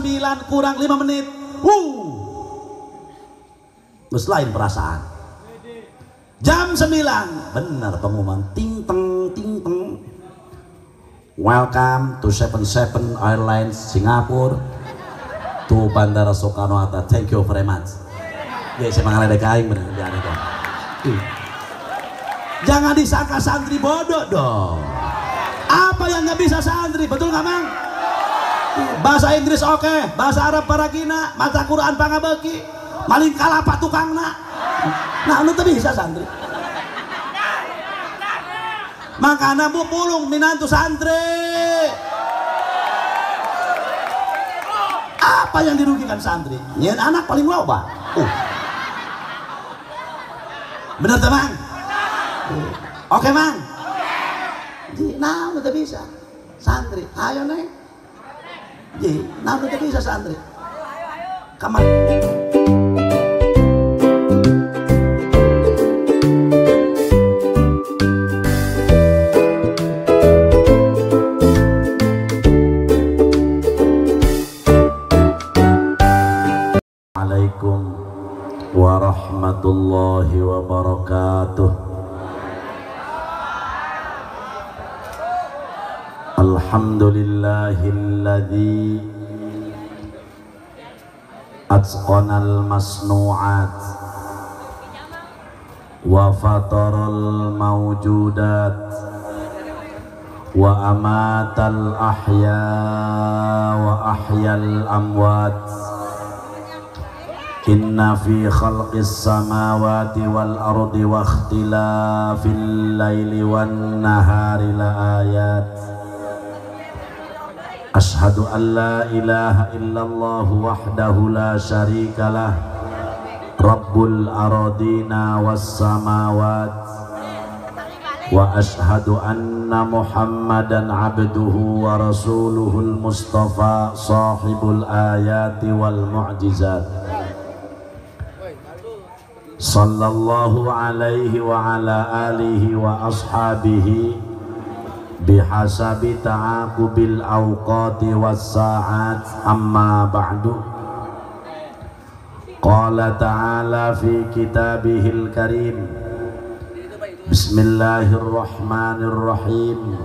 9 kurang 5 menit. Terus lain perasaan. Jam 9 bener pengumuman, ting teng ting teng. Welcome to 77 Airlines Singapore to Bandara Soekarno-Hatta. Thank you very much. Ya saya mengalir kain bener dia ada. Jangan disangka santri bodoh dong. Apa yang nggak bisa santri, betul nggak Mang? Bahasa Inggris oke, bahasa Arab paragina, mata Quran pangabeki, maling kalapa tukangna. Nah, lu tuh bisa santri. Makanya bu pulung minantu santri. Apa yang dirugikan santri? Nyen anak paling loba. Bener tuh Mang? Oke Mang? Nah, udah bisa santri. Ayo neng. Nah, udah bisa santri. Kamar. Assalamualaikum warahmatullahi wabarakatuh. Alhamdulillahilladzi atqanal masnu'at wa fataral mawjudat wa amatal ahya wa ahyal amwat. Inna fi khalqis samawati wal ardi wa ikhtilafil laili wan nahari la ayat. Ashhadu an la ilaha illallah wahdahu la syarikalah Rabbul aradina was samawat wa ashhadu anna Muhammadan abduhu wa rasuluhul mustafa sahibul ayati wal mu'jizat. Sallallahu alaihi wa ala alihi wa ashabihi bihasabi ta'aqubil awqati was sa'at, amma ba'du. Qala ta'ala fi kitabihil karim, bismillahirrahmanirrahim,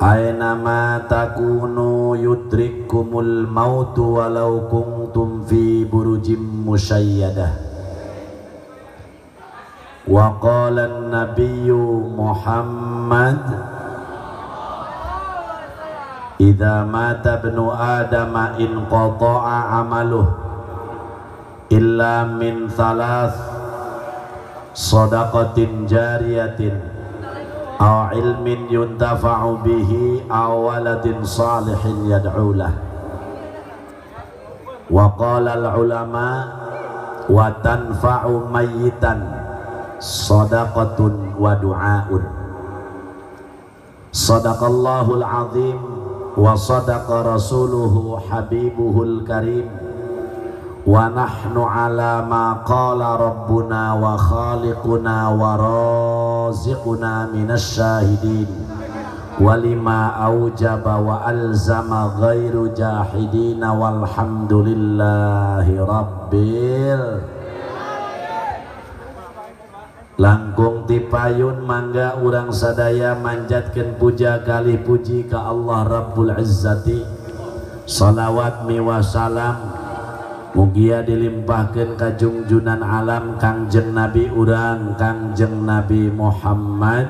aynama takunu yudrikkumul mautu walau kuntum fi burujim musyayyadah. Wa qala an-nabiyyu Muhammad, idza mata ibnu adama inqata'a amaluh illa min thalath, shadaqatin jariyatin aw ilmin yuntafa'u bihi aw waladin salihin yad'u lah. Wa qala al-ulama wa tanfa'u mayyitan shadaqatun wa du'aun. Sadaqallahul azim wa sadaqa rasuluhu habibuhul karim wa nahnu ala ma qala rabbuna wa khaliquna wa raziquna minasy syahidin walima aujaba wa alzama ghairu jahidina walhamdulillahi rabbil. Langkung tipayun mangga urang sadaya manjatkeun puja kali puji ka Allah Rabbul Izzati. Salawat miwa salam mugia dilimpahkeun ka junjunan alam Kangjeng Nabi urang Kangjeng Nabi Muhammad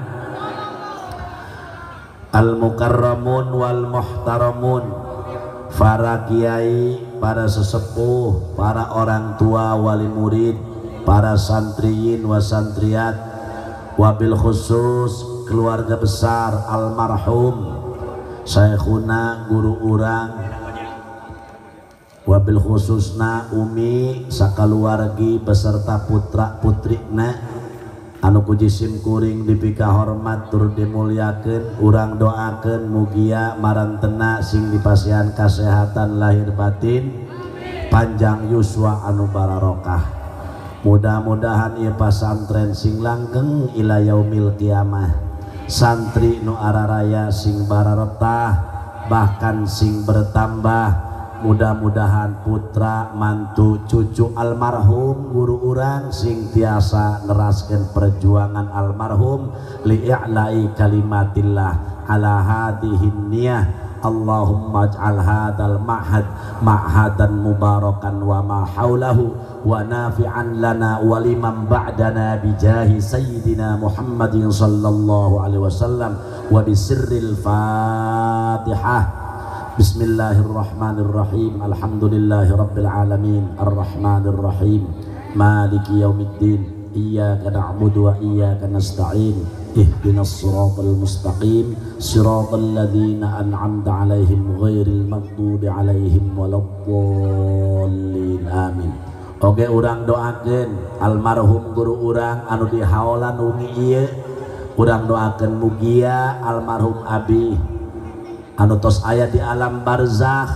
al mukarramun wal muhtaramun, para kiai, para sesepuh, para orang tua wali murid, para santriyin wa santriyat, wabil khusus keluarga besar almarhum Syekhuna guru urang, wabil khususna umi sakaluargi beserta putra putrina anu puji sim kuring dipika hormat tur dimulyakeun. Urang doakeun mugia marantena sing dipasihan kasehatan lahir batin, panjang yuswa anu barokah. Mudah-mudahan ieu pasantren sing langgeng ila yaumil kiamah, santri nu araraya sing bararetah bahkan sing bertambah. Mudah-mudahan putra mantu cucu almarhum guru urang sing tiasa neraskeun perjuangan almarhum li'a'la'i kalimatillah ala hadhihin niyah. Allahumma ij'al hadzal ma'had ma'hadan mubarakan wa ma haulahu wa nafi'an lana wa liman ba'dana bijahi sayyidina Muhammadin sallallahu alaihi wasallam wa bisirril Fatihah. Bismillahirrahmanirrahim. Alhamdulillahi rabbil alamin arrahmanir rahim maliki yaumiddin iyyaka na'budu wa iyyaka nasta'in ihdinas siratal mustaqim siratal ladzina an'amta 'alaihim ghairil maghdubi 'alaihim waladdallin amin. Oke, urang doakeun almarhum guru urang anu dihaolan wengi ieu, urang doakeun mugia almarhum abi anu tos aya di alam barzakh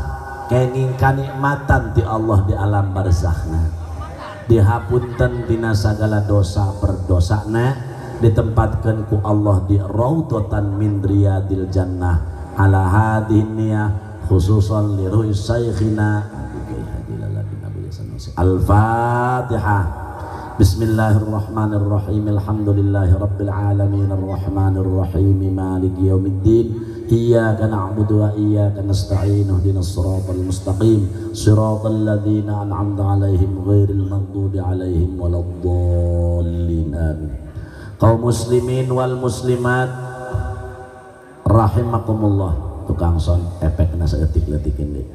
kenging kanikmatan ti Allah di alam barzakhna, dihapunten tina sagala dosa perdosana, ditempatkeun ku Allah di raudhatan min riyadil jannah ala hadhihi niyah khususan li ruhi syekhina al-Fatihah. Bismillahirrahmanirrahim. Alhamdulillahi rabbil alamin arrahmanir rahim maliki yaumiddin iyyaka na'budu wa iyyaka nasta'in ihdinas siratal mustaqim siratal ladzina an'amta 'alaihim ghairil maghdubi 'alaihim waladdallin amin. Kaum muslimin wal muslimat rahimakumullah. Tukang son efekna saeutik-leutikeun deui.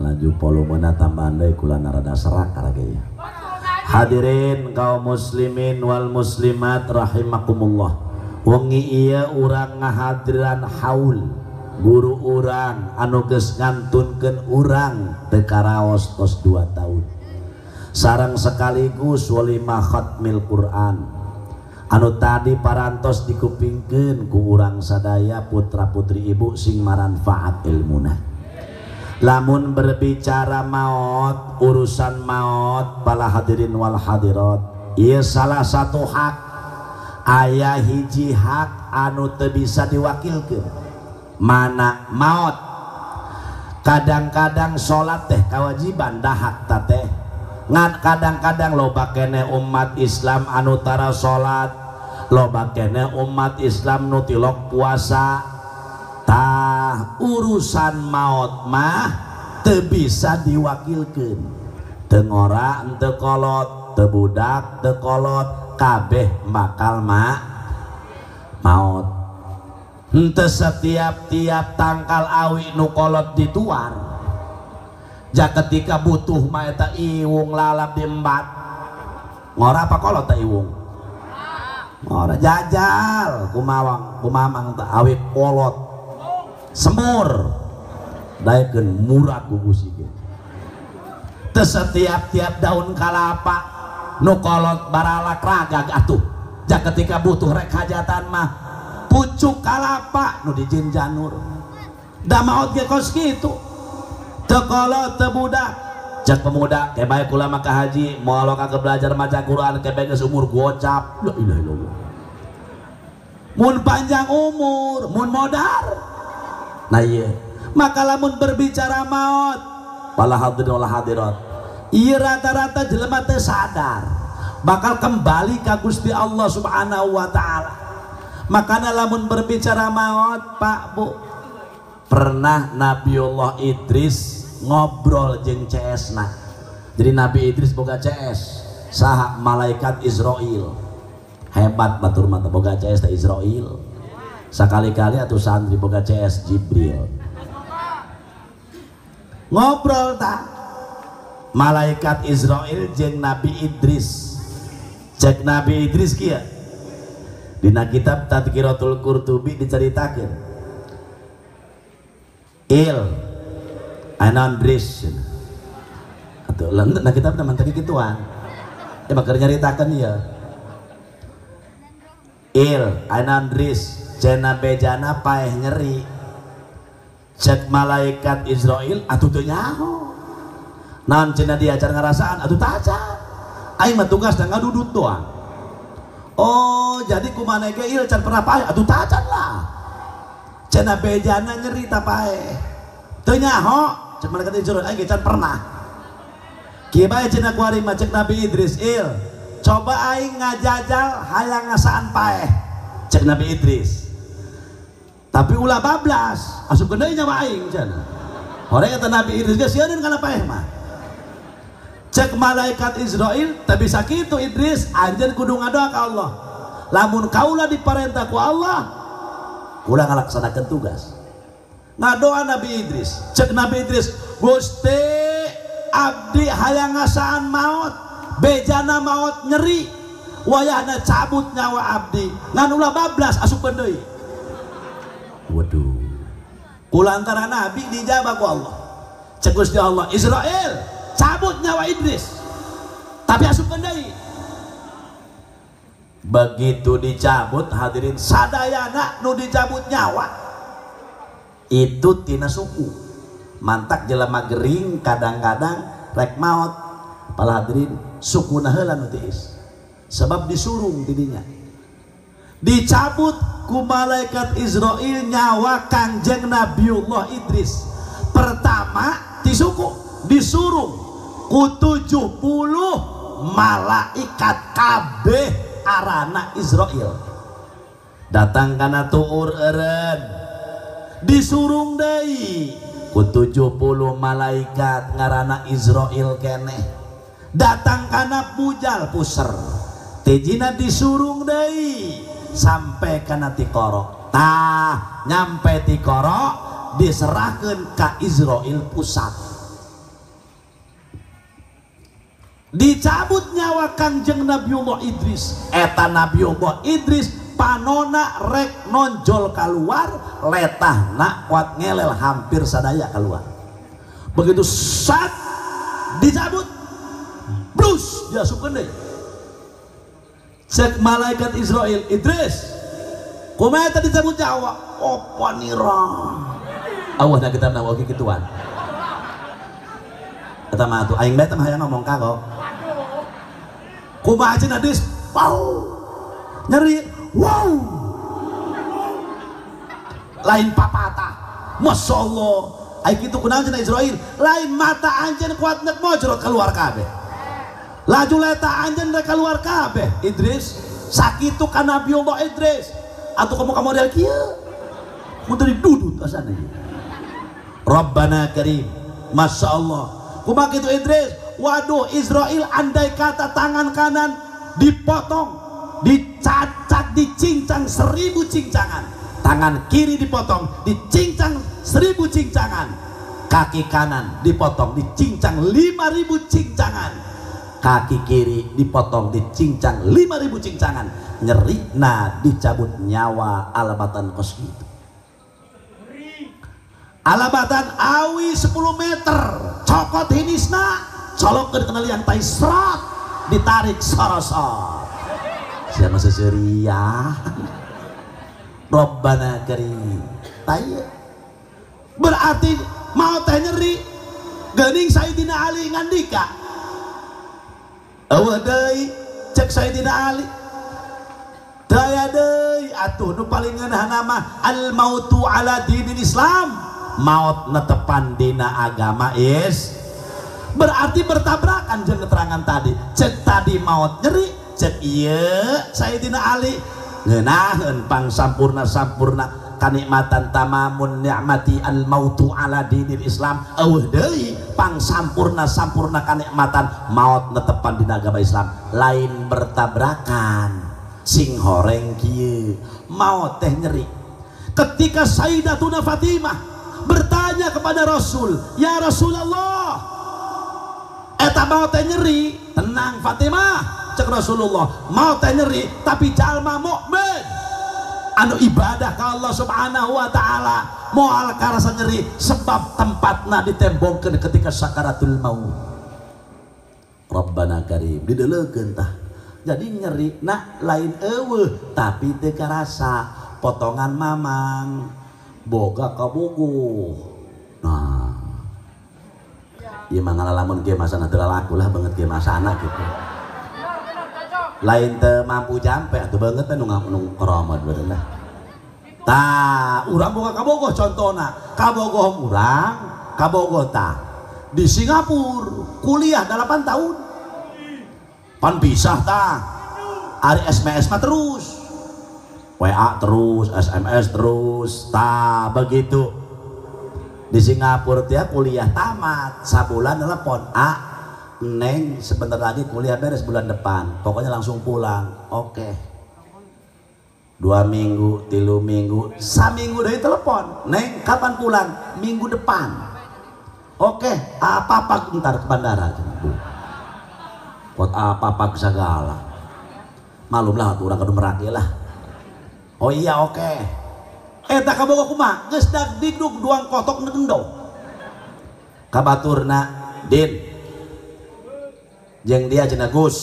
Laju volumena tambahan deui kula narada serak karage. Hadirin kaum muslimin wal muslimat rahimakumullah. Wengi ieu urang ngahadiran haul guru urang anu geus ngantunkeun urang teu karaos tos 2 tahun. Sareng sekaligus walimah khatmil Quran anu tadi parantos dikupingkeun ku urang sadaya putra putri ibu sing maranfaat ilmuna. Lamun berbicara maut, urusan maut para hadirin wal hadirat, ieu salah satu hak. Aya hiji hak anu teu bisa diwakilkeun. Mana maut. Kadang-kadang salat teh kewajiban dah hak teh. Ngan kadang-kadang loba kene umat Islam anu tara salat, loba kene umat Islam nu tilok puasa. Tah urusan maut mah teu bisa diwakilkeun. Teu ngora teu kolot, teu budak teu kolot, kabeh bakal maut. Henteu setiap-tiap tangkal awi nu kolot dituar. Ja ketika butuh mah eta iwung lalap di embat. Ngora apa kolot teh iwung? Ngora jajal kumamang teh awi kolot. Semur. Daekeun murah ku gusikeun. Teu setiap-tiap daun kalapa nu kolot baralak ragag atuh. Jak ketika butuh rek hajatan mah pucuk kalapa nu dijin janur. Da maot ge kos kitu. Teu kolot teu budak. Jak pemuda ke bae kula mah ka haji moal ka belajar maca Quran ke bae geus umur gocap. La ilaha illallah. Mun panjang umur, mun modar. Nah ieu. Maka lamun berbicara maut, pala hadirin wal hadirat, ieu rata-rata jelema teu sadar bakal kembali ka Gusti Allah Subhanahu wa taala. Makanya lamun berbicara maut, Pak Bu, pernah Nabiullah Idris ngobrol jeung CS-na. Jadi Nabi Idris boga CS, saha malaikat Israil. Hebat batur mata boga CS teh Israil. Sakali-kali atuh santri boga CS Jibril. Ngobrol tak malaikat Israel jeung Nabi Idris. Cek Nabi Idris kia dina kitab Tadhkiratul Qurtubi diceritakeun Anandris atuh leunteun na kitab teman tadi kituan ya bakal nyaritakeun ieu Anandris cenah bejana paeh nyeri. Cek malaikat Israel atuh teu nyaho. Naon cenah diajar ngarasaan atuh teu acan. Aing mah tugas da ngadudut doang. Oh jadi kumana ge ieu can pernah paeh atuh tacan lah cenah bejana nyeri ta paeh teu nyaho cek malaikat Israil aya can pernah kieu bae cenah kuari mah cek Nabi Idris coba aing ngajajal hayang ngasaan paeh cek Nabi Idris tapi ulah bablas asup deui nyawa aing cenah horeng kata Nabi Idris geus sieun kana paeh mah cek malaikat Israil tapi bisa kitu Idris anjeun kudu ngadoa ka Allah lamun kaula diparentah ku Allah kula ngalaksanakeun tugas ngadoa Nabi Idris cek Nabi Idris Gusti abdi hayang ngasaan maot bejana maot nyeri wayahna cabut nyawa abdi ngan ulah bablas asup deui waduh kulantaran Nabi dijabah ku Allah cek Gusti Allah Israil cabut nyawa Idris tapi asup deui begitu dicabut hadirin sadayana nu dicabut nyawa itu tina suku mantak jelema gering kadang-kadang rek maot pala hadirin sukuna heula nu tiis sebab disurung tidinya dicabut ku malaikat Israil nyawa Kangjeng Nabiullah Idris pertama ti suku disurung ku 70 malaikat kabeh arana Israil datang kana tuur eureun disurung deui ku 70 malaikat ngaranna Israil keneh datang kana pujal puser tejina disurung deui sampai kana tikoro tah nyampe tikoro diserahkeun ka Israil pusat dicabut nyawa Kangjeng Nabiullah Idris eta Nabiullah Idris panona rek nonjol keluar letahna kuat ngelel hampir sadaya keluar begitu sat dicabut blus diasupkeun deui cek malaikat Israil Idris kumaha tadi dicabut nyawa opo nira awahna kita nawa oge kituan eta mah atuh aing bae teh hayang ngomong kagok kumaha cenah Idris wow nyeri wow lain papatah Masya Allah aing kitu kunaon cenah Israil lain mata anjeun kuat nek mojrot keluar kabeh laju leta anjeun rek keluar kabeh Idris sakitu ka Nabiullah Idris atuh kamu model kieu mun teu didudut asana Rabbana Karim Masya Allah kumaha kitu Idris waduh Israil andai kata tangan kanan dipotong dicacat dicincang 1000 cincangan tangan kiri dipotong dicincang 1000 cincangan kaki kanan dipotong dicincang 5000 cincangan kaki kiri dipotong dicincang 5000 cincangan nyeri nah dicabut nyawa alabatan kos itu alabatan awi 10 meter cokot hinisna colok ke kenalian tai serat ditarik sorosor siapa seseria Rabbana Karim tai berarti mau teh nyeri geuning Sayyidina Ali ngandika eueuh deui cek Sayyidina Ali daya deui atuh nu paling ngeunahna mah al mautu ala dinil Islam maut netepan dina agama is berarti bertabrakan jeung keterangan tadi cek tadi maut nyeri cek ieu Sayyidina Ali ngeunaheun pang sampurna kanikmatan tamamun ni'mati al mautu ala dinil Islam eueuh deui pang sampurna kanikmatan maut netepan dina agama Islam lain bertabrakan sing horeng kieu maut teh nyeri ketika Sayyidatuna Fatimah bertanya kepada Rasul ya Rasulullah eta mau teh nyeri tenang Fatimah cek Rasulullah mau teh nyeri tapi jalma mukmin anu ibadah ka Allah Subhanahu wa taala moal karasa nyeri sebab tempatna ditembongkeun ketika sakaratul maut Rabbana Karim dideuleukeun tah jadi nyeri na lain eueuh tapi teu karasa potongan mamang boga kabogoh nah ieu mah ngalamun kieu masana teu laku lah banget kieu masana gitu lain teu mampu jampe atuh banget teh nu koromod bener lah. Tah urang boga kabogoh contona kabogoh urang kabogoh tah di Singapura kuliah 8 tahun pan pisah tah ari SMS mah terus WA terus SMS terus tah begitu di Singapura dia kuliah tamat sabulan telepon Neng sebentar lagi kuliah beres bulan depan pokoknya langsung pulang oke. 2 minggu 3 minggu saminggu dari telepon Neng kapan pulang minggu depan oke apa ntar ke bandara buat apa segala malum lah orang kudu meraki lah oh iya oke eta kabogoh kumaha geus dagdikduk duang kotok ngendong kabaturna Din jeung dia cenah Gus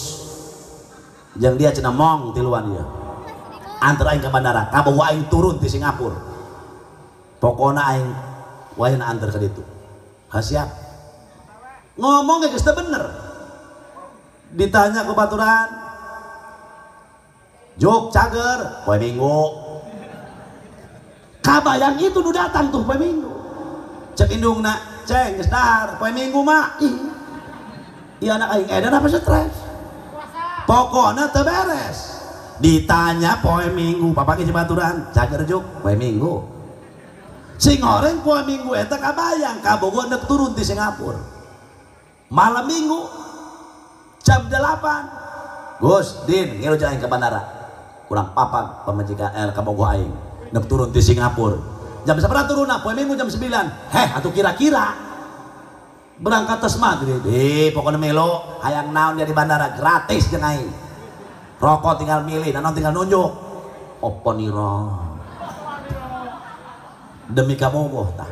jeung dia cenah Mong tiluan dia antar aing ke bandara kabogoh aing turun di Singapura pokona aing wayana antar ke ditu hasiap ngomong geus teu bener ditanya ke baturan Juk cager poe Minggu kabayang itu nu datang tuh poe Minggu cek indungna ceng geus dahar poe Minggu mah iya anak aing edan apa stres pokona teu beres ditanya poe Minggu papake baturan cager Juk poe Minggu sing goreng poe Minggu eta kabayang kabogoh neuk turun di Singapura malam Minggu jam 8 Gus Din ngilu jalan ke bandara kurang papak pemajikan kabogoh aing neuk turun di Singapura jam sabaraha turunna poe Minggu jam 9 atuh kira-kira berangkat tes maghrib pokoknya melo hayang naon dia di bandara gratis jeung aing rokok tinggal milih nanon tinggal nunjuk oponiro demi kabogoh tah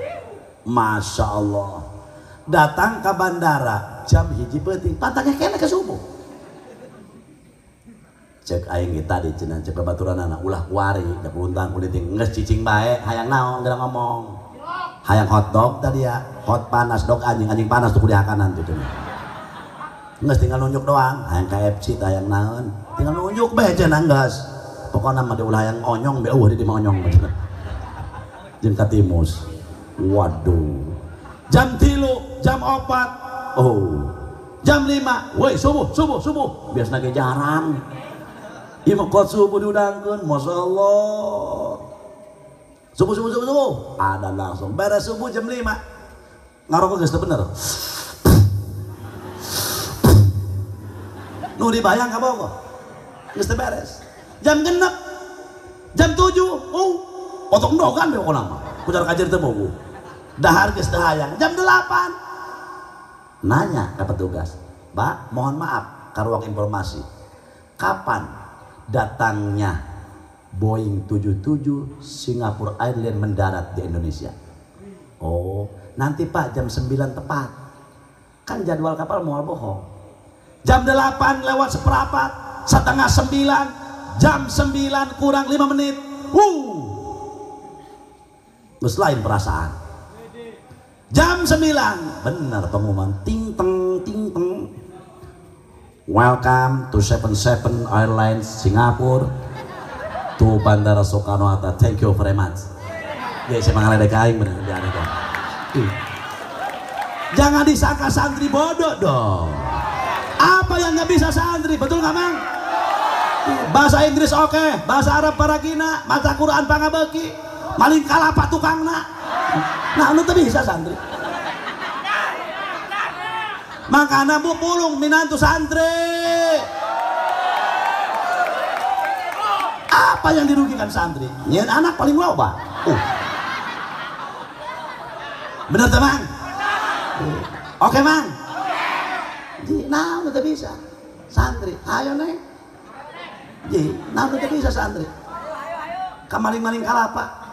Masya Allah datang ke bandara jam 1 peuting pantangnya kene ke subuh cek aing tadi cenah cek babaturanana ulah kuari da kuruntang kuliting geus cicing bae hayang naon geura ngomong hayang hotdog tadi ya hot panas dog anjing panas tuh kuliah kanan tuh geus tinggal nunjuk doang hayang KFC hayang naon tinggal nunjuk bae cenah geus pokona mah ulah hayang onyong be di mah onyong jeung katimus waduh jam 3 jam 4 jam 5 woi subuh biasana ge jarang ieu mah kot subuh diudangkeun masyaallah subuh ada langsung beres subuh jam 5 ngarokok geus teu bener nu dibayang kabogoh geus teu beres jam 6 jam 7 potong dogan be pokona mah kucar kajer teu bogu dahar geus teu hayang jam 8 nanya ke petugas Mbak mohon maaf karuang informasi kapan datangnya Boeing 77 Singapore Airlines mendarat di Indonesia nanti Pak jam 9 tepat kan jadwal kapal moal bohong jam 8 lewat seperempat setengah 9 jam 9 kurang 5 menit terus lain perasaan jam 9 bener pengumuman ting teng welcome to 77 Airlines Singapore to Bandara Soekarno-Hatta thank you very much ya saya mengaledek aing bener jangan disangka santri bodoh dong apa yang nggak bisa santri betul nggak Mang bahasa Inggris oke, bahasa Arab paragina maca Quran pangabeki maling kalapa tukangna nah anu teu bisa santri makana bu pulung minantu santri apa yang dirugikan santri nyeun anak paling loba bener teh Mang oke Mang nah udah bisa santri ayo Neng nah udah bisa santri kamaling-maling kalapa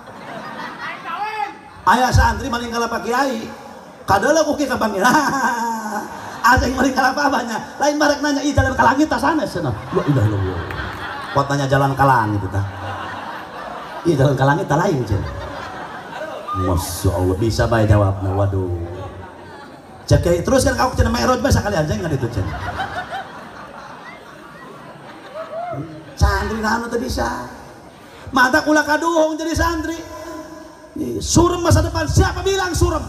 ayah santri maling kalapa kiai kadala kuki ka bangir ada yang maling kalapa banyak lain barek nanya ih jalan ke langit tas sana sana la ilaha illallah pot nanya jalan ke langit itu tah ih jalan ke langit tah lain cenah Masya Allah bisa bae jawabna waduh cek terus kan kau cenah Mi'raj bae sakali aja ngan itu cenah anu teu bisa. Mata kula kaduhung jadi santri. Surem masa depan, siapa bilang surem?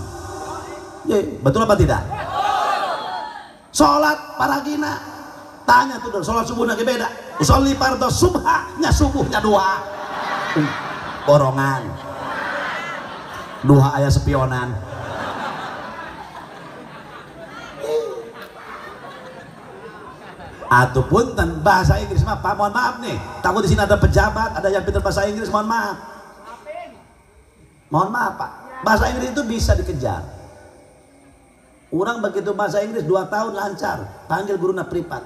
Betul apa tidak? Sholat paragina, tanya tuh sholat subuh lagi beda. Usolli fardhu subha, nya subuhnya dua. Borongan. Duha aya spionan. Ataupun bahasa Inggris mah, Pak, mohon maaf nih, takut di sini ada pejabat, ada yang pintar bahasa Inggris, mohon maaf. Mohon maaf Pak, bahasa Inggris itu bisa dikejar. Orang begitu bahasa Inggris 2 tahun lancar, panggil guruna privat.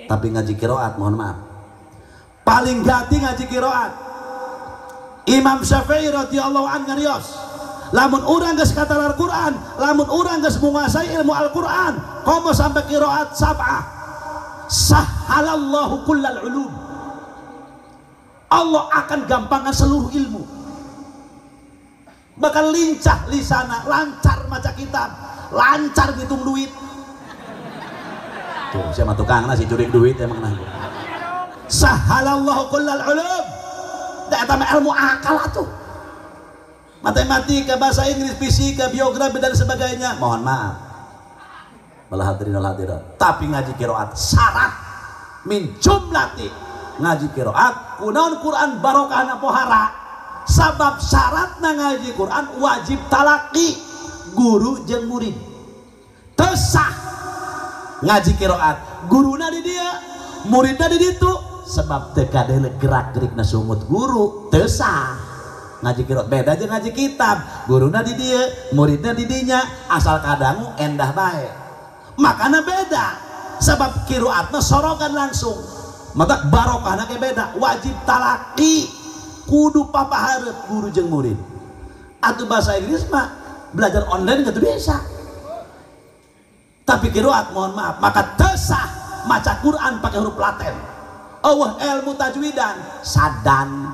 Tapi ngaji qiraat, mohon maaf. Paling gati ngaji qiraat. Imam Syafi'i radhiyallahu anhu ngarios, lamun urang geus katal Al-Qur'an, lamun urang geus menguasai ilmu Al-Qur'an, komo sampai qiraat sab'ah, sahhalallahu kullal ulum. Allah akan gampangkan seluruh ilmu. Bakal lincah lisana, lancar maca kitab, lancar ngitung duit. Tuh, siapa tukang nasi curi duit emang nah. Sahhalallahu kullal ulum. Da eta mah ilmu akal atuh. Matematika, bahasa Inggris, fisika, biografi dan sebagainya. Mohon maaf. Malah hadirin wal hadirat. Tapi ngaji qiraat syarat min jumlati. Ngaji qiraat kunaon Quran barokahna pohara. Sabab syaratna ngaji Quran wajib talaki guru jeung murid. Teu sah ngaji qiraat guruna di dia, muridna di ditu, sebab teu kadele gerak-gerikna sumut guru, teu sah. Ngaji qiraat beda jeung ngaji kitab, guruna di dia, muridna di dinya, asal kadangu endah bae. Makana beda, sebab qiraatna sorogan langsung. Maka barokahna ge beda, wajib talaki kudu papahareup guru jeung murid. Atuh bahasa Inggris mah belajar online gitu bisa. Tapi qiraat mohon maaf, maka tesah maca Quran pakai huruf Latin. Allah ilmu tajwidan sadan.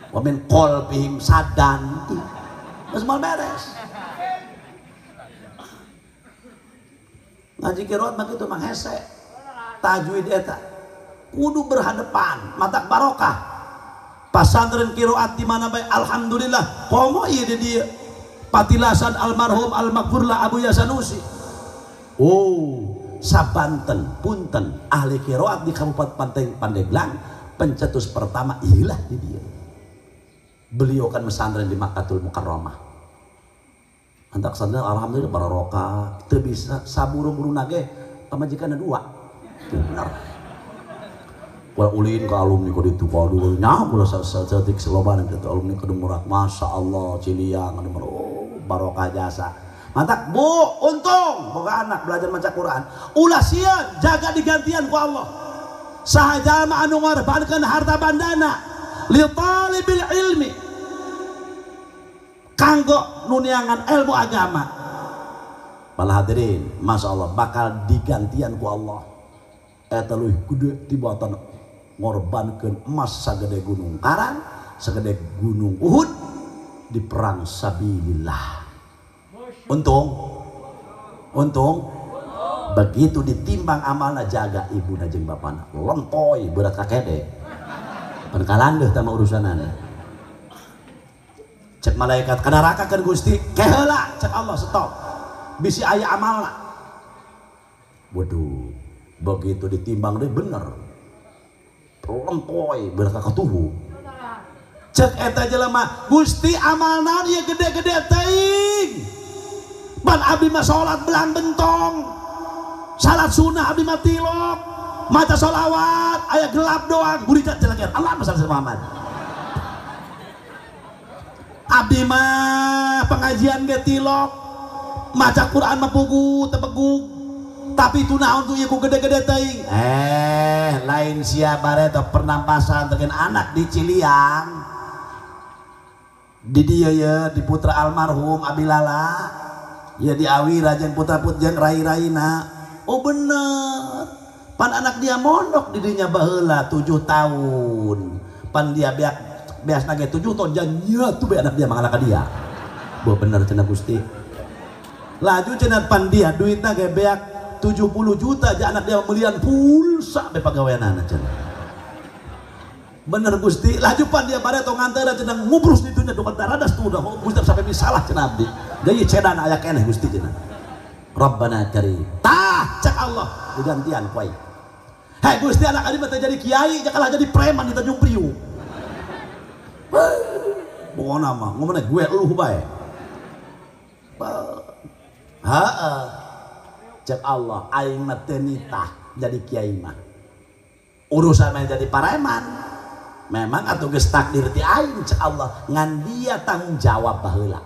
Wa min qalbihim sadan. Geus moal beres. Ngaji qiraat mah kitu mah hese. Tajwid eta kudu berhadapan, mata barokah. Pasantren qiraat di mana bae alhamdulillah komo ieu di dieu. Patilasan almarhum almaghfurlah Abu Yasanusi. Oh, sabanten punten ahli qiraat di Kabupaten Pandeglang, pencetus pertama iyalah di dia. Beliau kan mesantren di Makkatul Mukarramah. Antak santren alhamdulillah barokah, teu bisa saburu-buru nage pamajikanna dua. Benar. Wah ulin ke alumni kau itu kau dulu nyah pula setik seloban itu alumni kedemurak, masya Allah ciliang kedemurak, oh barokah jasa. Mantap bu, untung boga anak belajar maca Quran. Ulah sieun jaga digantian ku Allah. Sahaja ma anu ngorbankeun harta bandana li talibil ilmi kanggo nuniangan ilmu agama. Para hadirin, masya Allah bakal digantian ku Allah. Eta leuwih gede tibatan ngorbankeun emas sagede gunung Karang, sagede gunung Uhud di perang sabilillah. Untung begitu ditimbang amalna jaga ibu jeung bapana lempoy berat kakede penkalandeuh teh mah urusanana. Cek malaikat ka neraka keur Gusti keheula, cek Allah stop bisi aya amalna. Waduh, begitu ditimbang deh bener lempoy berat kakatuhu. Cek eta jelema Gusti amal naon ieu gede-gede teuing. Pan abdi mah salat belang bentong, salat sunnah abdi mah tilok, maca sholawat aya gelap doang burijat jelakeun Allah masallah Muhammad. Abdi mah pengajian ge tilok, maca Quran mah pugu tepeguk, tapi itu naon tuh ieu ku gede-gede teuing. Lain sia bareta pernampasan tegen anak di Ciliang. Di dia ya di putra almarhum Abilala. Ya di Awira jeung putra-put jeung rai-raina. Oh bener. Pan anak dia mondok di dinya baheula 7 tahun. Pan dia beasna ge 7 tahun janya tuh be anak dia mangalaka dia. Bo bener cenah Gusti. Laju cenah pan dia duitna ge beak 70 juta aja anak dia belian pulsa be pagaweanana cenah. bener Gusti lajupan dia pada tong antara cenah ngubrus ditunya dokter taradas tuh udah Gusti sampai misalah cenah abdi deui cedan aya keneh Gusti cenah Rabbana karim tah cek Allah digantian poe hei Gusti anak ari mah jadi kiai jakalah jadi preman di Tanjung Priuk pokona mah ngomongna gue eluh bae cek Allah aing mah teu nitah jadi kiai mah urusan main jadi pareman memang atuh geus takdir ti aing cek Allah ngan dia tanggung jawab baheula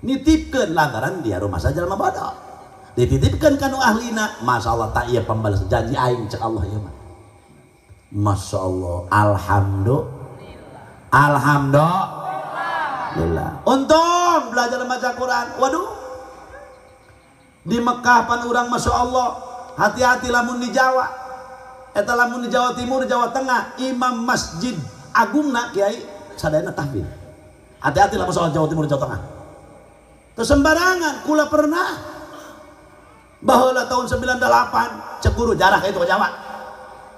nitipkeun lantaran dia rumah saja jalma bodoh dititipkeun kanu ahlina masyaallah tak ieu pembales janji aing cek Allah ieu mah masyaallah alhamdulillah untung belajar baca Quran waduh di Mekah pan urang masya Allah hati-hati lamun di Jawa eta lamun di Jawa Timur Jawa Tengah imam masjid agungna kiai sadayana tahfidz hati-hati lamun soal Jawa Timur Jawa Tengah teu sembarangan kula pernah baheula tahun 98 cek guru jarak itu ke Jawa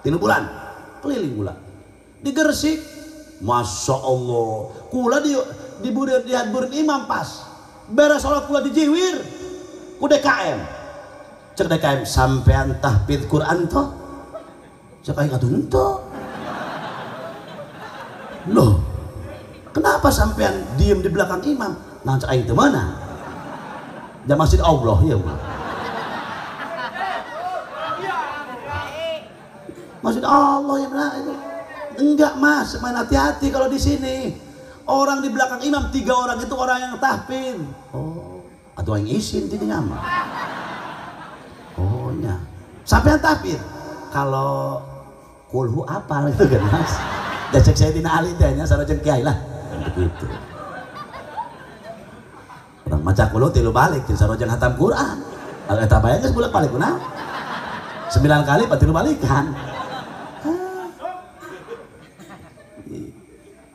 3 bulan keliling kula di Gresik masya Allah kula di hadbureun imam pas beres salat kula di Jiwir ku DKM cek DKM sampean tahfidz Quran toh cek aing atuh henteu loh kenapa sampean diem di belakang imam nah cek aing teu meunang da masjid Allah ya masjid Allah ya benar itu enggak mas main hati-hati kalau di sini orang di belakang imam 3 orang itu orang yang tahfidz oh atau yang isin tidak nyaman oh ya sampai yang tahfidz kalau kulhu apal itu kan mas dan cek saya tina ahli tehnya sarojeng kiai lah begitu orang maca kulhu tilu balik cek sarojeng hatam Quran kalau eta bayangnya sebulak balik kuna 9 kali tilu balikan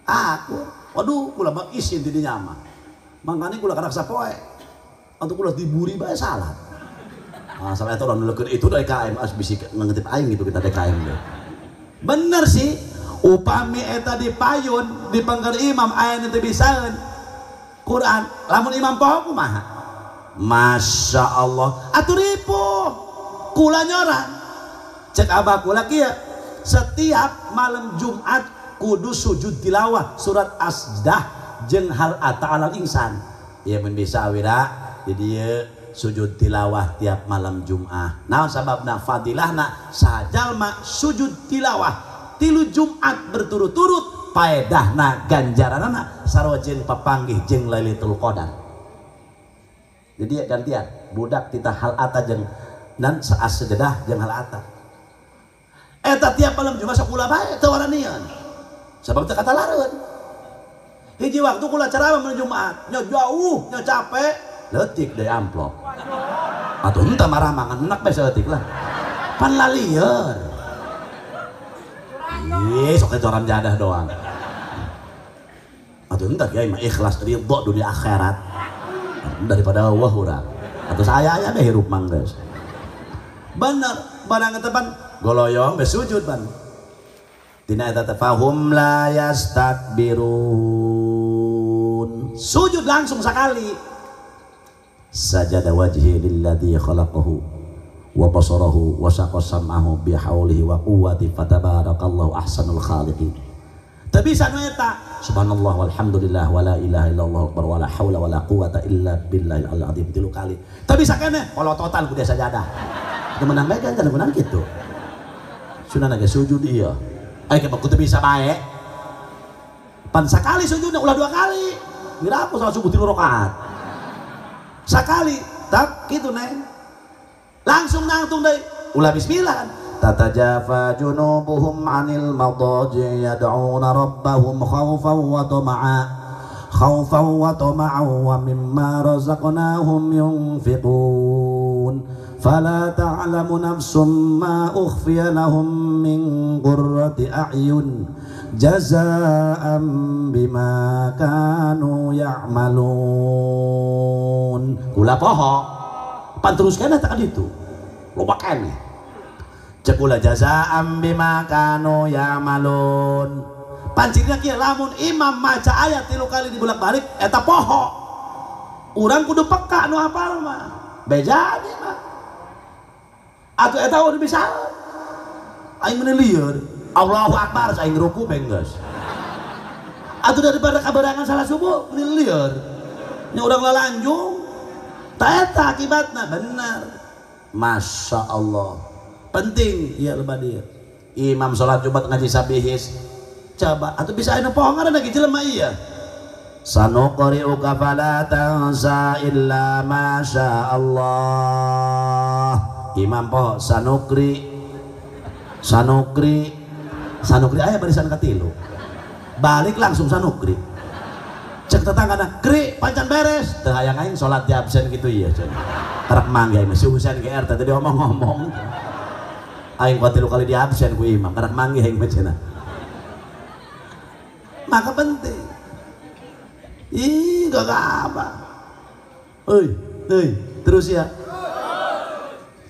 aku waduh kula mah isin tidak nyaman makanya kula kadang sapoe untuk kula diburi bae salat. Nah, salah itu orang nuleukeun itu DKM as bisi ngetip aing gitu kita DKM deh. Bener sih, upami eta dipayun di pangger imam aya teu bisaeun Quran, lamun imam poho kumaha? Masya Allah, atuh ripuh. Kula nyoran. Cek abah kula kieu, setiap malam Jumat kudu sujud tilawah surat As-Sajdah jeung hal ata alal insan. Ieu mun bisa wira jadi sujud tilawah tiap malam Jumat. Naon sababna fadilahna sajalma sujud tilawah 3 Jumat berturut-turut paedahna ganjaranana sarojen papanggih jeung Lailatul Qadar. Jadi gantian budak tita hal ata jeung dan saas sejedah jeung hal ata. Eta tiap malam Jumat sakula bae teu waranian. Sabab teu kata lareun. Hiji waktu kula ceramah malam Jumat, nya jauh, nya capek letik dari amplop atau entah marah mangan enak biasa letik lah pan lalier iya sok coran jadah doang atau entah kiai mah ikhlas ridho dunia akhirat daripada Allah urang atau saya deh hirup manggas bener barang tepan goloyong besujud ban tina eta tafahum la yastakbirun sujud langsung sekali sajada wajhi lilladzi khalaqahu wa basarahu wa syaqa sam'ahu bihaulihi wa quwwati fatabarakallahu ahsanul khaliqin teu bisa nu eta subhanallah walhamdulillah wala ilaha illallah akbar wala haula wala quwwata illa billahil azim 3 kali teu bisa keneh polototan ku dia sajadah teu meunang bae kan kunaon kitu sunana ge sujud ieu aya ke teu bisa bae pan sakali sujudna ulah 2 kali ngira apa salat subuh 3 rakaat sakali tak gitu neng langsung nangtung deh ulah bismillah tatajafa junubuhum anil madaji yad'una rabbahum khawfan wa tama'an wa mimma razaqnahum yunfiqun fala ta'lamu nafsum ma ukhfiya lahum min qurrati a'yun jazaa'an bima kanu ya'malun kula poho pan teruskeun eta ka ditu loba keneh cek kula jazaa'an bima kanu ya'malun pancirnya kieu lamun imam maca ayat 3 kali dibulak-balik eta poho urang kudu peka nu hafal mah beja dia mah atuh eta udah bisa aing meni lieur Allahu Akbar aing ruku benggeus atuh daripada kabarangan salah subuh meni lieur nya urang lalanjung ta eta akibatna bener Masya Allah penting ya lebah dia imam sholat Jumat ngaji sabihis coba atau bisa anu poho ngaranna ge jelema ieu sanuqri'uka fala tansa illa ma syaa Allah imam poho sanukri aya barisan katilu balik langsung sanukri cek tetanggana kri pancan beres teu hayang aing salat di absen gitu ieu karek mangga ieu si Husain GR tadi ngomong aing ku 3 kali di absen ku imam karek mangga aing macana maka penting ih gak apa terus ya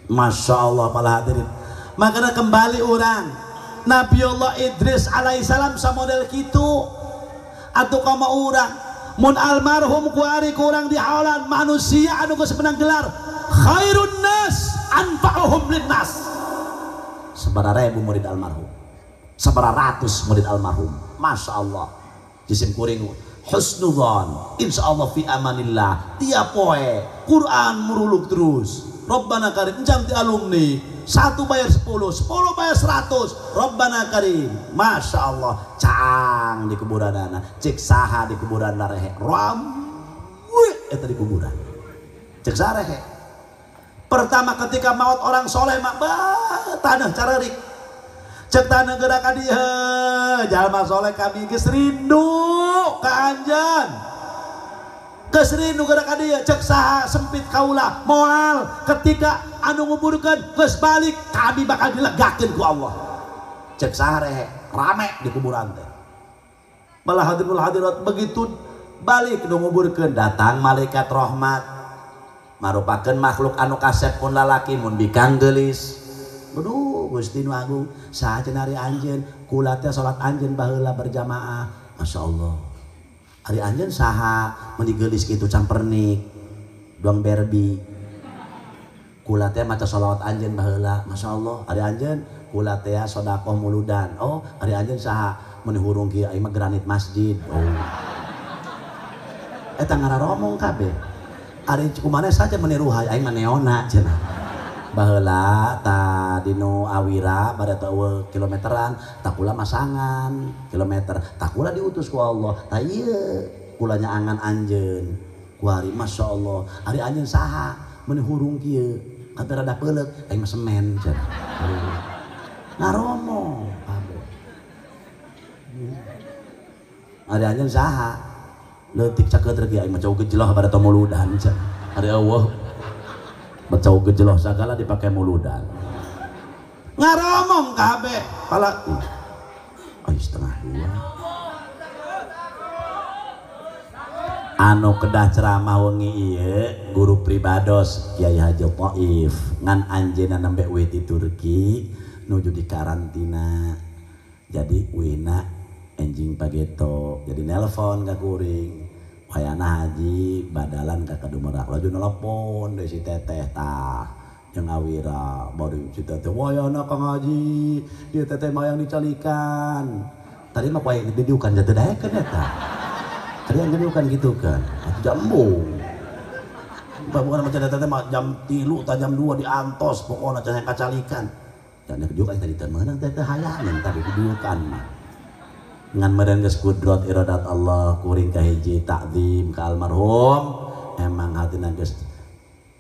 Masya Allah para hadirin makanya kembali orang Nabi Allah Idris alaihissalam sa model kitu atau kama orang mun almarhum ku ari kurang di hawalan manusia anu geus menang gelar khairun nas anfa'uhum linnas sabaraha ribu murid almarhum sabaraha ratus murid almarhum Masya Allah jisim kuring husnudzon insyaallah fi amanillah tiap poe Quran muruluk terus Rabbana karim jam ti alumni 1 bayar 10 bayar 100 Rabbana karim Masya Allah cang di kuburanana cek saha di kuburan rehe ram eta di kuburan cek saha rehe pertama ketika maut orang soleh mah tanah cararik cek tanah gerak kadieu jalma soleh kami geus rindu ka anjeun geus rindu gerak kadieu cek saha sempit kaula moal ketika anu nguburkeun geus balik kami bakal dilegakeun ku Allah cek saha rehe rame di kuburan teh malah hadirul hadirat begitu balik nu nguburkeun datang malaikat rahmat marupakeun makhluk anu kasep pun lalaki mun bikang geulis Aduh, Gusti Nu Agung, saha cenah ari anjeun, kula teh salat anjeun baheula berjamaah. Masya Allah. Ari anjeun saha mun digeulis kitu campernik, doang berbi. Kula teh maca shalawat anjeun baheula. Masya Allah. Ari anjeun kula teh sedekah muludan. Oh, ari anjeun saha mun hurung kieu aing mah granit masjid. Oh. Eta ngararomong kabeh. Ari kumaneh saja meniruhay aing mah neona cenah. Baheula ta dinu awira pada teu kilometeran takula masangan kilometer takula diutus ku Allah ta ieu kulanya angan anjeun ku ari Masya Allah ari anjeun saha mun hurung kieu kabeh rada peuleuk aing mah semen cenah ngaromo kabeh ari anjeun saha leutik cakeut ge aing mah jauh gejloh pada teu muludan cenah ari Allah bacau gejeloh segala dipakai muludan ngaromong kabeh pala setengah 2 anu kedah ceramah wengi ieu guru pribados Kiai Haji Thaif ngan anjeunna nembe we di Turki nuju di karantina jadi wina enjing pageto jadi nelpon ka kuring wayana haji badalan ka Kadumera laju nelpon deui si teteh tah jeung awira bari si teteh wayana Kang Haji ieu teteh mah yang dicalikan tadi mah poe didiukan jatuh daekeun eta tadi yang didiukan gitu kan jambung bukan macam teteh mah jam 3 ta jam 2 diantos pokona cenah kacalikan dan didiukan tadi teh meunang teteh hayangan tadi didiukan mah ngan meureun geus kudrat iradat Allah kuring ka hiji takzim ka almarhum emang hatina geus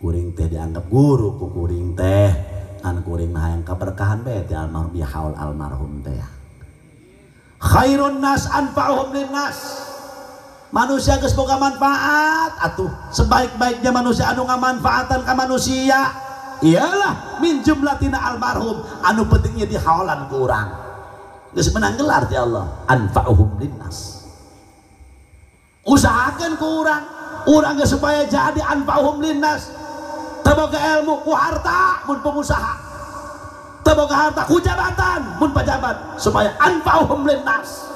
kuring teh dianggap guru ku kuring teh kan kuring mah hayang kaberkahan bae ti almarhum bi haul almarhum teh khairun nas anfa'uhum linnas manusia geus boga manfaat atuh sebaik-baiknya manusia anu ngamanfaatan ka manusia ialah min jumlatina almarhum anu pentingnya di haolan ku urang geus menang gelar ti Allah anfa'uhum linnas usahakeun ku urang geus supaya jadi anfa'uhum linnas teu boga ilmu ku harta mun pengusaha teu boga harta ku jabatan mun pejabat supaya anfa'uhum linnas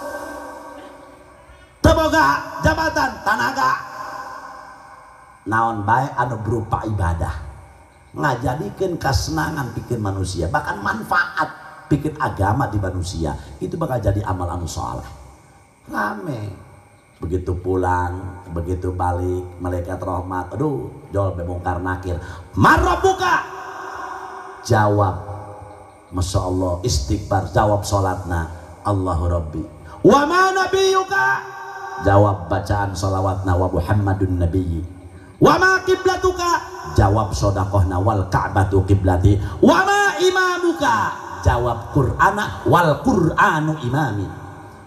teboga jabatan tanaga naon bae anu berupa ibadah ngajadikeun kasenangan pikeun manusia bahkan manfaat pikeun agama di manusia itu bakal jadi amal anu saleh rame begitu pulang begitu balik malaikat rahmat aduh jol bebongkar nakir marabbuka jawab masya Allah istighfar jawab sholatna Allahu Rabbi wa ma nabiyuka jawab bacaan sholawatna wa Muhammadun Nabiyyi wa ma kiblatuka jawab sodakohna wal ka'batu kiblati wa ma imamuka jawab Qur'ana wal Qur'anu imami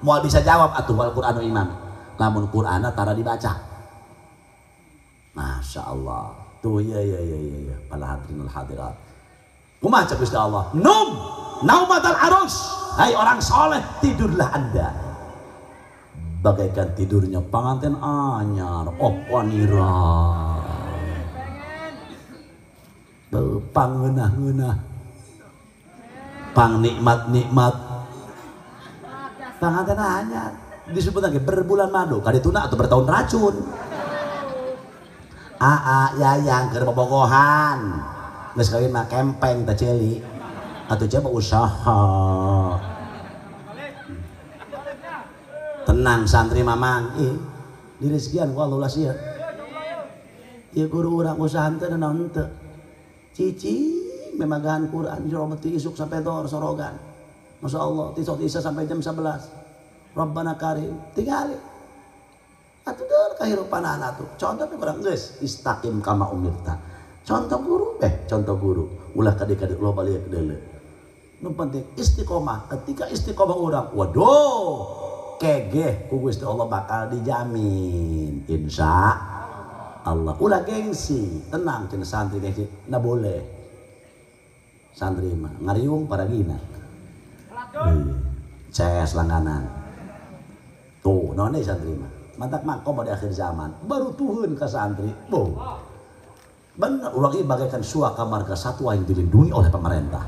mau bisa jawab atuh wal Qur'anu imami namun Qur'ana tara dibaca masya Allah tuh ya para hadirin hadirat kumaha cek Gusti Allah naumatal arus hai orang soleh tidurlah anda bagaikan tidurnya pengantin anyar oponira pangeunah-ngeunah pang nikmat-nikmat pengantin anyar disebut lagi berbulan madu kadituna atau bertahun racun yayang keur bobogohan geus kawin mah kempeng teh ceuli atuh coba usaha tenang santri mamang di rezekian ku Allah lah sia ieu guru urang usaha teh naon teu cici memagahan Quran jero meuti isuk sampai dor sorogan Masya Allah tisok isa sampai jam 11 Rabbana Karim tinggali atuh deur kahirupan anak tuh contoh kurang geus istaqim kama umirta contoh guru ulah kadek-kadek lo balik deuleu nu penting istiqomah ketika istiqomah orang waduh kegeh ku Gusti Allah bakal dijamin insya Allah ulah gengsi tenang cenah santri gengsi na boleh santri mah ngariung paragina CS langganan tuh naon deui santri mah mantak makom di akhir zaman baru tuhun ke santri boh benar ulang ini bagaikan suaka marga satwa yang dilindungi oleh pemerintah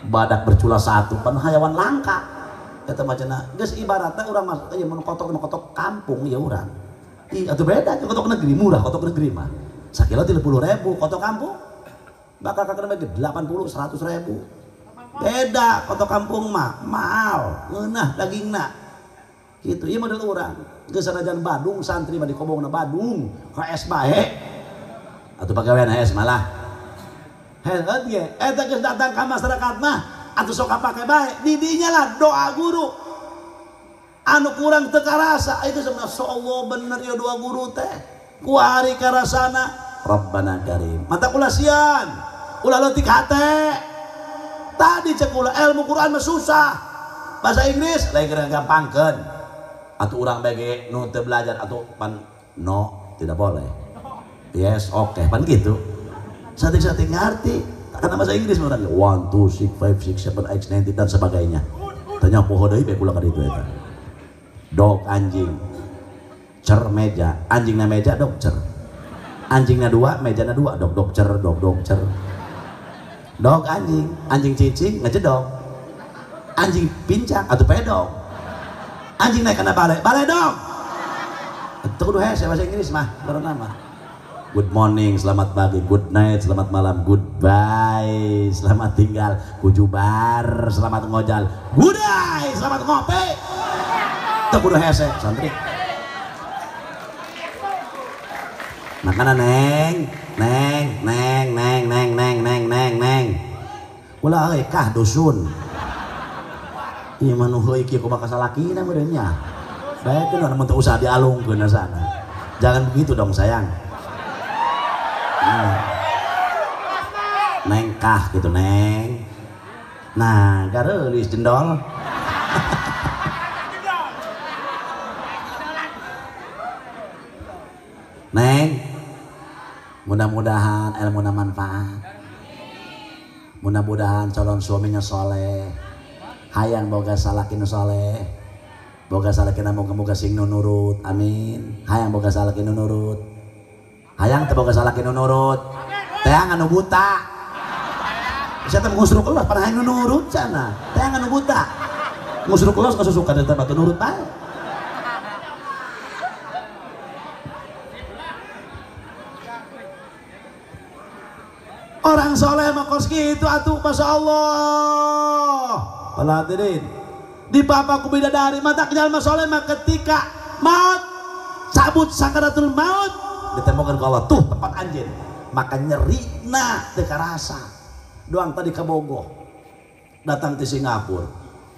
badak bercula satu pan hayawan langka eta macana geus ibaratnya urang masuk aya mun kotok kampung ya urang atuh beda kotok negeri murah kotok negeri mah sakilo 30.000 kotok kampung bakal kakana bagi 80 100.000 beda kotok kampung mah mahal ngeunah dagingna gitu ieu model urang geus sanajan Badung santri mah di kobongna Badung KS bae atau pagawean HS malah hebat ge eta geus datang ka masyarakat mah atuh sok kapake bae di dinya lah doa guru anu kurang teu karasa itu sebenarnya Allah bener ya doa guru teh ku hari karasana Rabbana Karim mata kula sian ulah leutik hate tadi cek ulah ilmu Quran mah susah bahasa Inggris lain gampangkeun atuh urang bege nu teu belajar atuh pan no tidak boleh yes, oke, pan gitu. Sating-sating ngerti. Karena bahasa Inggris orang 1, 2, 6, 5, 6, 7, 8, 9, 10 dan sebagainya. Tanya poho deui bae kula ka ditu eta. Dog anjing. Cer meja, anjingna meja dog cer. Anjingna 2, mejana 2, dog cer, dog cer. Dog anjing, anjing cicing ngecedog. Anjing pincang atuh pedog. Anjing naik kana bale dog. Itu kudu hese bahasa Inggris mah, baru nama. Good morning, selamat pagi, good night, selamat malam, goodbye, selamat tinggal, kujubar, selamat ngojal, goodbye, selamat ngopi. Itu kudu hese, santri. Makana neng. Ulah euy kah dusun. Ieu mah nu heuy kieu kumaha salakina meureun nya. Baekeun mun teu usah dialungkeun sana. Jangan begitu dong sayang. Neng kah gitu neng nah gareulis jendol neng mudah-mudahan ilmu manfaat mudah-mudahan calon suaminya soleh hayang boga salaki nu soleh boga salaki na moga-moga sing nurut amin hayang boga salaki nu nurut hayang teu boga salaki nu nurut teang anu buta saya teh ngusruk elos pan hayang nu nurut cenah teang anu buta ngusruk elos kasusukan eta batu nurut bae Orang soleh mah kos gitu atuh, masya Allah. Hadirin, di papaku bidadari mata jalma soleh mah ketika maut cabut sakaratul maut ditemukan ke Allah tuh tempat anjir, maka nyeri nah teu karasa. Doang tadi ke Bogoh, datang di Singapura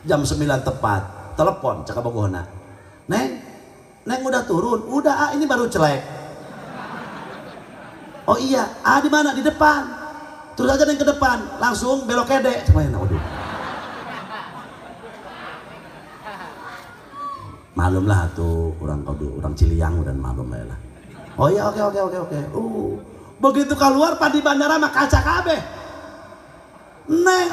jam 9 tepat, telepon cak Bogohna, Neng udah turun, udah ini baru celek. Oh iya, di mana? Di depan. Terus aja neng ke depan, langsung belok kede. Cuman waduh. Malum lah tuh orang Ciliang dan malum lah. Oh iya, oke. Begitu keluar di bandara mah kaca kabeh. Neng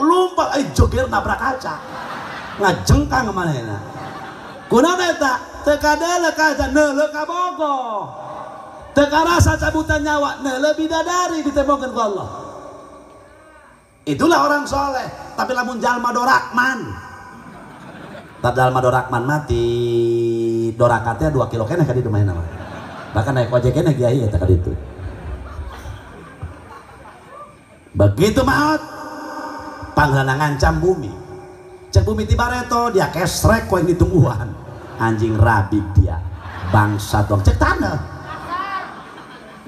lumpal joger nabrak kaca. Ngajengkang manehna. Kunaon eta? Teu kadele kaca neuleuh ka Bogoh. Teu karasa cabutan nyawa neuleuh bidadari ditemukeun ku Allah. Itulah orang soleh. Tapi lamun jalma dorakman. Jalma dorakman mati dorakatnya 2 kilo kena kadi dimain nama. Bahkan naik ojek kena kiai eta kadi itu. Begitu maut panggalana ngancam bumi. Cek bumi tibareto dia kesrek koeng ditungguan. Anjing rabi dia. Bangsa dong cek tanah.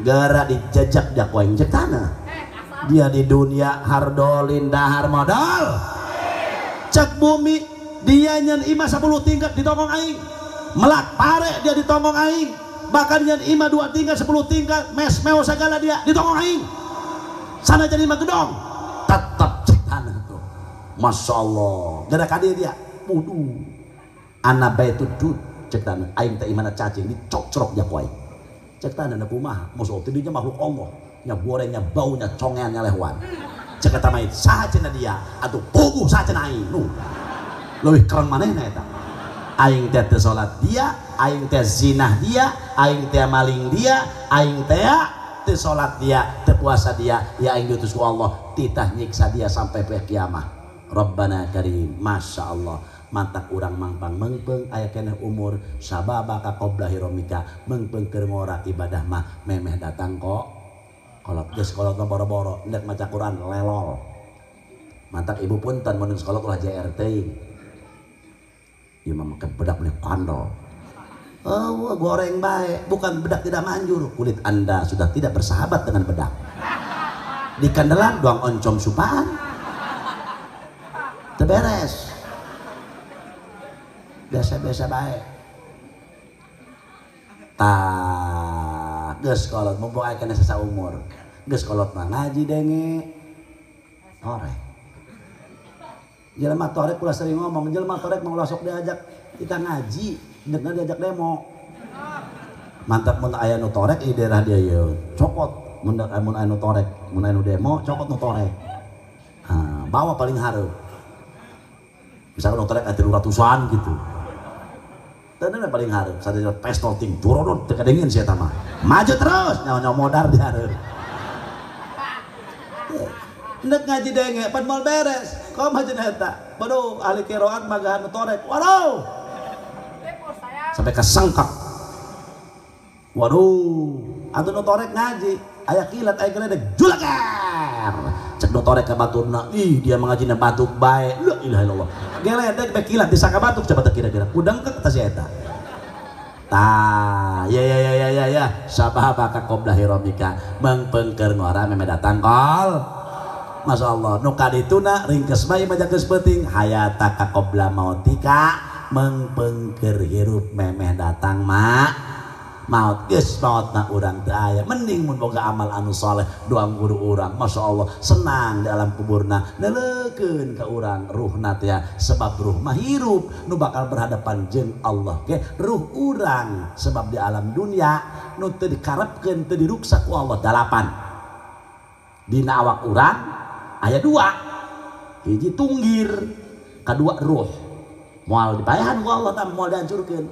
Gara dijajak dia koeng cek tanah. Dia di dunia hardolin dahar modal. Cek bumi dia nyen ima 10 tingkat ditongong aing, melak pare dia ditongong aing, bahkan nyen ima 2 tingkat 10 tingkat mes meo segala dia ditongong aing. Sana jadi mah gedong tetap cek tanah tuh, masya Allah. Gara kadia dia wudu anak baitu dud cek tanah aing teh imana cacing dicocrok dia ku aing cek tanah na kumaha musuh tidinya makhluk Allah nya gorengnya baunya congeannya lehwan cek eta mah saha cenah dia atuh puguh saha cenah aing nu leuwih keren manehna eta. Aing teh teu salat dia, aing teh zinah dia, aing teh maling dia, aing teh teu salat dia, teu puasa dia, ya aing diutus ku Allah titah nyiksa dia sampai pe kiamah. Rabbana Karim, masya Allah. Mantak urang mangpang mengpeung aya keneh umur sababa ka qabla hiromika mengpeung keur ngora ibadah mah memeh datang kok. Kolot geus kolot boro-boro hendak maca Quran lelol. Mantak ibu punten mun sekolah ulah JR teuing. Dia memakai bedak nih kandol. Oh, goreng baik, bukan bedak tidak manjur. Kulit Anda sudah tidak bersahabat dengan bedak. Di kandelan doang oncom supaan. Terberes. Biasa-biasa baik. Geus kolot mumpung aya kana sasa umur. Geus kolot mah ngaji denge. Orek. Jelema torek kula sering ngomong, jelema torek mau lasok diajak kita ngaji, hendakna diajak demo. Mantap mun aya nu torek di daerah dia ye, cokot mun aya nu torek, mun aya nu demo, cokot nu torek. Bawa paling hareup. Misalkan nu torek aya 300-an gitu. Teu paling hareup, sadaya pestol ting turodot teu kadengin sia eta mah. Maju terus, nyawa modar di hareup. Nek ngaji denge pan mal beres kok mah cenah eta baru ahli qiraat magahan torek waduh sampai kesengkak waduh atuh nu torek ngaji aya kilat aya geledeg julaker cek nu torek ka baturna ih dia mangajina batuk bae la ilaha illallah geledeg bae kilat disaka batuk coba teu kira-kira udang ke eta si eta ya sababa ka qabla hiromika mengpeung keur ngora memeh datang kol. Masya Allah, nuka dituna ringkes bayi majages penting hayata ka qabla mautika mengpeung keur hirup memeh datang mak maut geus maut na urang teu aya mending mun boga amal anu saleh doang guru urang masya Allah senang di alam kuburna neleukeun ka urang ruhna teh sebab ruh mah hirup nu bakal berhadapan jeung Allah ge ruh urang sebab di alam dunia nu teu dikarepkeun teu diruksa ku Allah 8 dina awak urang aya 2 hiji tunggir kedua ruh moal dipayahan ku Allah tam moal dihancurkeun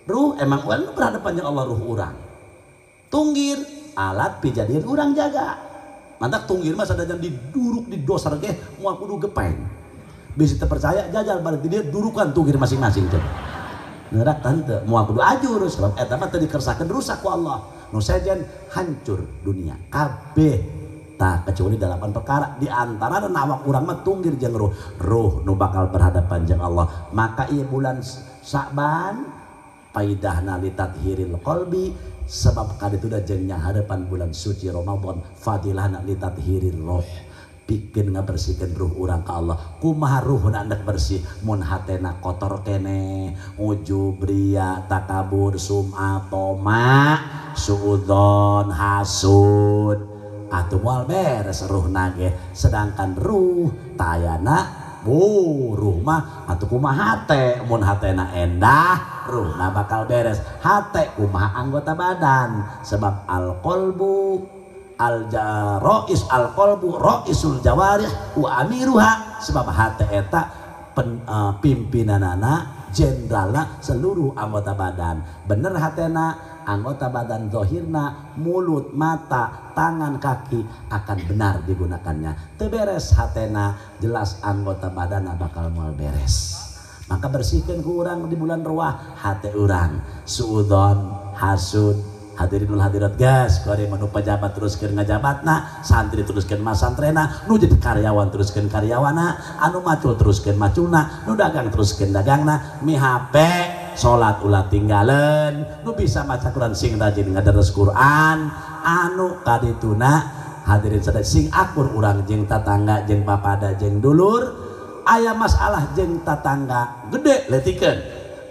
ruh emang anu berhadapan jeung Allah ruh urang tunggir alat pijadian urang jaga mantak tunggir mah sadajan diduruk di dosar ge moal kudu gepeng bisi teu percaya jajal balik di dia durukan tunggir masing-masing teh neurak tante moal kudu ajur sebab eta mah teu dikersakeun rusak ku Allah nu sejen hancur dunia kabeh tak kecuali 8 perkara di antara awak urang mah tunggir jeung ruh nu bakal berhadapan jeung Allah. Maka ieu bulan Sa'ban faidahna li tathhiril qalbi sebab kaditu da jeung harapan bulan suci Ramadan fadilahna li tathhirir ruh bikin ngabersihkeun ruh urang ka Allah. Kumaha ruhna hendak bersih mun hatena kotor kene ujub ria takabur sum'ah toma suudzon hasud atuh moal beres ruhna ge. Sedangkan ruh tayana ruh mah atuh kumaha hate mun hatena endah ruhna bakal beres. Hate kumaha anggota badan sebab al qalbu al-jarois al-qalbu roisul jawarih wa amiruha sebab hate eta pimpinanana jenderalna seluruh anggota badan. Bener hatena anggota badan zahirna mulut mata tangan kaki akan benar digunakannya. Teu beres hatena jelas anggota badanna bakal moal beres. Maka bersihkeun ku urang di bulan Ruah hate urang suudzon hasud. Hadirinul hadirat gas, kore manu pejabat teruskeun ngajabatna, santri teruskeun masantrena, nu jadi karyawan teruskeun karyawana, anu macul teruskeun maculna, nu dagang teruskeun dagangna, mi HP salat ulah tinggaleun, nu bisa maca Quran sing rajin ngadares Quran, anu kadituna hadirin sadaya sing akur urang jeung tatangga jeung papada jeung dulur, aya masalah jeung tatangga gede letikeun,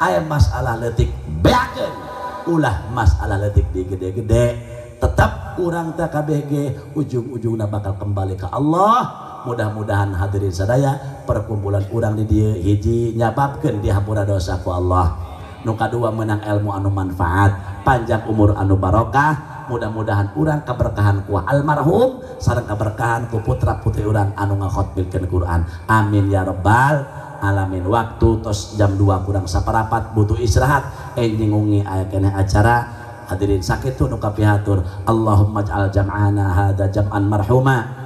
aya masalah leutik beakeun. Ulah masalah letik di gede-gede tetap kurang tak KBG ujung-ujungnya bakal kembali ke Allah. Mudah-mudahan hadirin sadaya perkumpulan kurang di dia hiji nyababkeun dihampura dosa ku Allah, nu kadua menang ilmu anu manfaat, panjang umur anu barokah. Mudah-mudahan urang kaberkahan ku almarhum sareng kaberkahan ku putra putri urang anu ngakhotmilkeun Quran. Amin ya rabbal alamin. Waktu tos jam 2 kurang saparapat butuh istirahat enjing ungi aya keneh acara. Hadirin sakitu nu kapihatur Allahumma ij'al jam'ana hadza jam'an marhuma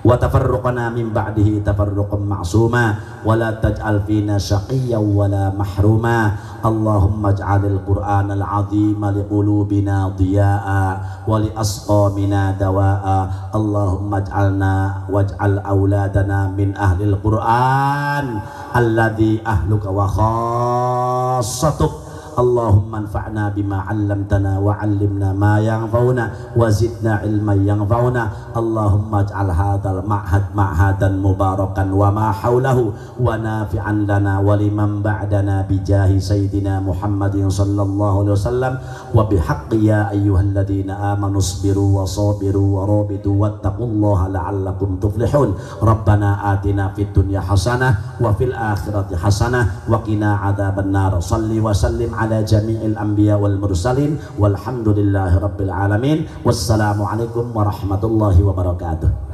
wa tafarruqana min ba'dihi tafarruqan ma'suma wa la taj'al fina syaqiyyan wa la mahruma. Allahumma ij'alil qur'anal 'azima liqulubina diya'a wa li asqamina dawa'a. Allahumma ij'alna waj'al auladana min ahlil qur'an alladzi ahluka wa khassatuk. Allahumma anfa'na bima 'allamtana wa 'allimna ma yanfa'una wa zidna ilman yanfa'una. Allahumma ij'al hadzal ma'had ma'hadan mubarakan wa ma haulahu wa nafi'an lana wa liman ba'dana bi jahi sayyidina Muhammadin sallallahu alaihi wasallam wa bihaqqi ya ayyuhalladzina amanu isbiru wa sabiru wa rabitu wattaqullaha la'allakum tuflihun. Rabbana atina fid dunya hasanah wa fil akhirati hasanah wa qina adzabannar. Shalli wa sallim ala jami'il anbiya wal mursalin walhamdulillahi rabbil alamin. Wassalamualaikum warahmatullahi wabarakatuh.